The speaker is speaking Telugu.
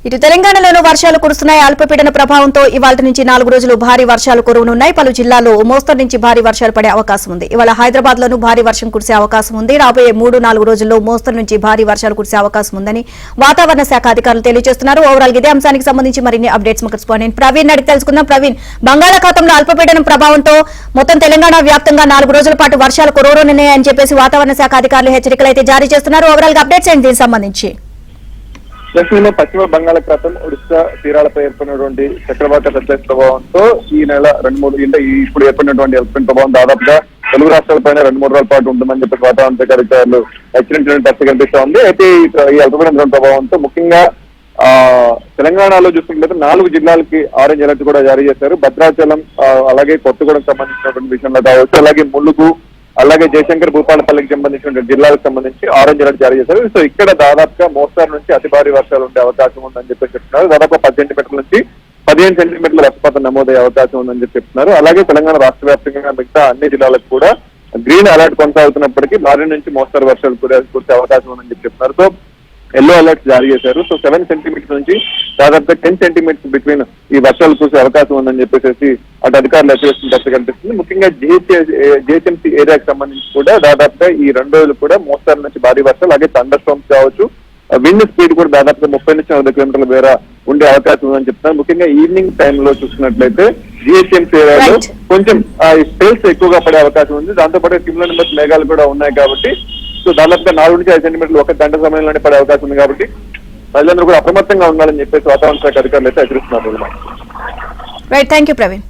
ఇటు తెలంగాణలోనూ వర్షాలు కురుస్తున్నాయి. అల్పపీడన ప్రభావంతో ఇవాళ నుంచి 4 రోజులు భారీ వర్షాలు కురవనున్నాయి. పలు జిల్లాల్లో మోస్తరు నుంచి భారీ వర్షాలు పడే అవకాశం ఉంది. ఇవాళ హైదరాబాద్ లోనూ భారీ వర్షం కురిసే అవకాశం ఉంది. రాబోయే 3-4 రోజుల్లో మోస్తరు నుంచి భారీ వర్షాలు కురిసే అవకాశం ఉందని వాతావరణ శాఖ అధికారులు తెలియజేస్తున్నారు. ఓవరాల్ ఇదే అంశానికి సంబంధించి మరిన్ని అప్డేట్స్ మా కరెస్పాండెంట్ ప్రవీణ్ అడిగి తెలుసుకుందాం. ప్రవీణ్, బంగాళాఖాతంలో అల్పపీడనం ప్రభావంతో మొత్తం తెలంగాణ వ్యాప్తంగా 4 రోజుల పాటు వర్షాలు కురవనున్నాయని చెప్పేసి వాతావరణ శాఖ అధికారులు హెచ్చరికలు అయితే జారీ చేస్తున్నారు. ఓవరాల్ గా అప్డేట్స్ ఏంటి దీనికి సంబంధించి? దక్షిణ పశ్చిమ బంగాళాఖాతం ఒడిశా తీరాలపై ఏర్పడినటువంటి చక్రవాత రిఫ్లెక్స్ ప్రభావంతో ఈ నెల 2-3 ఇప్పుడు ఏర్పడినటువంటి అల్పపీడన ప్రభావం దాదాపుగా తెలుగు రాష్ట్రాలపైన 2-3 రోజుల పాటు ఉంటుందని చెప్పి వాతావరణ శాఖ అధికారులు హెచ్చరించిన పరిస్థితి కనిపిస్తా ఉంది. అయితే ఈ అల్పపీడన ప్రభావంతో ముఖ్యంగా తెలంగాణలో చూసుకున్నట్లయితే 4 జిల్లాలకి ఆరెంజ్ అలర్ట్ కూడా జారీ చేశారు. భద్రాచలం అలాగే కొత్తగూడెం సంబంధించినటువంటి విషయంలో కావచ్చు, అలాగే ములుగు అలాగే జయశంకర్ భూపాలపల్లికి సంబంధించిన జిల్లాలకు సంబంధించి ఆరెంజ్ అలర్ట్ జారీ చేశారు. సో ఇక్కడ దాదాపుగా మోస్తారు నుంచి అతి భారీ వర్షాలు ఉండే అవకాశం ఉందని చెప్పి చెప్తున్నారు. దాదాపు 10 సెంటీమీటర్ల నుంచి 15 సెంటీమీటర్ల వర్షపాతం నమోదయ్యే అవకాశం ఉందని చెప్పి చెప్తున్నారు. అలాగే తెలంగాణ రాష్ట్ర వ్యాప్తంగా మిగతా అన్ని జిల్లాలకు కూడా గ్రీన్ అలర్ట్ కొనసాగుతున్నప్పటికీ భారీ నుంచి మోస్తారు వర్షాలు కురిసే అవకాశం ఉందని చెప్పి చెప్తున్నారు. సో ఎల్లో అలర్ట్ జారీ చేశారు. సో 7 సెంటీమీటర్స్ నుంచి దాదాపుగా 10 సెంటీమీటర్స్ బిట్వీన్ ఈ వర్షాలు కురిసే అవకాశం ఉందని చెప్పేసి అటు అధికారులు హెచ్చరిస్తున్నట్టు కనిపిస్తుంది. ముఖ్యంగా జిహెచ్ఎంసీ ఏరియాకి సంబంధించి కూడా దాదాపుగా ఈ 2 రోజులు కూడా మోస్తారు నుంచి భారీ వర్షాలు, అలాగే థండర్ స్టార్మ్స్ కావచ్చు, విండ్ స్పీడ్ కూడా దాదాపుగా 30 నుంచి 40 కిలోమీటర్ల మేర ఉండే అవకాశం ఉందని చెప్తున్నారు. ముఖ్యంగా ఈవినింగ్ టైంలో చూసుకున్నట్లయితే జిహెచ్ఎంసీ ఏరియాలో కొంచెం స్పెల్స్ ఎక్కువగా పడే అవకాశం ఉంది. దాంతోపాటు కిమ్లో నెంబర్ మేఘాలు కూడా ఉన్నాయి కాబట్టి సో దాదాపుగా 4 నుంచి 5 సెంటీమీటర్లు 1 గంట సమయంలోనే పడే అవకాశం ఉంది. కాబట్టి ప్రజలందరూ కూడా అప్రమత్తంగా ఉండాలని చెప్పేసి వాతావరణ శాఖ అధికారులు అయితే హెచ్చరిస్తున్నారు. Right, thank you Praveen.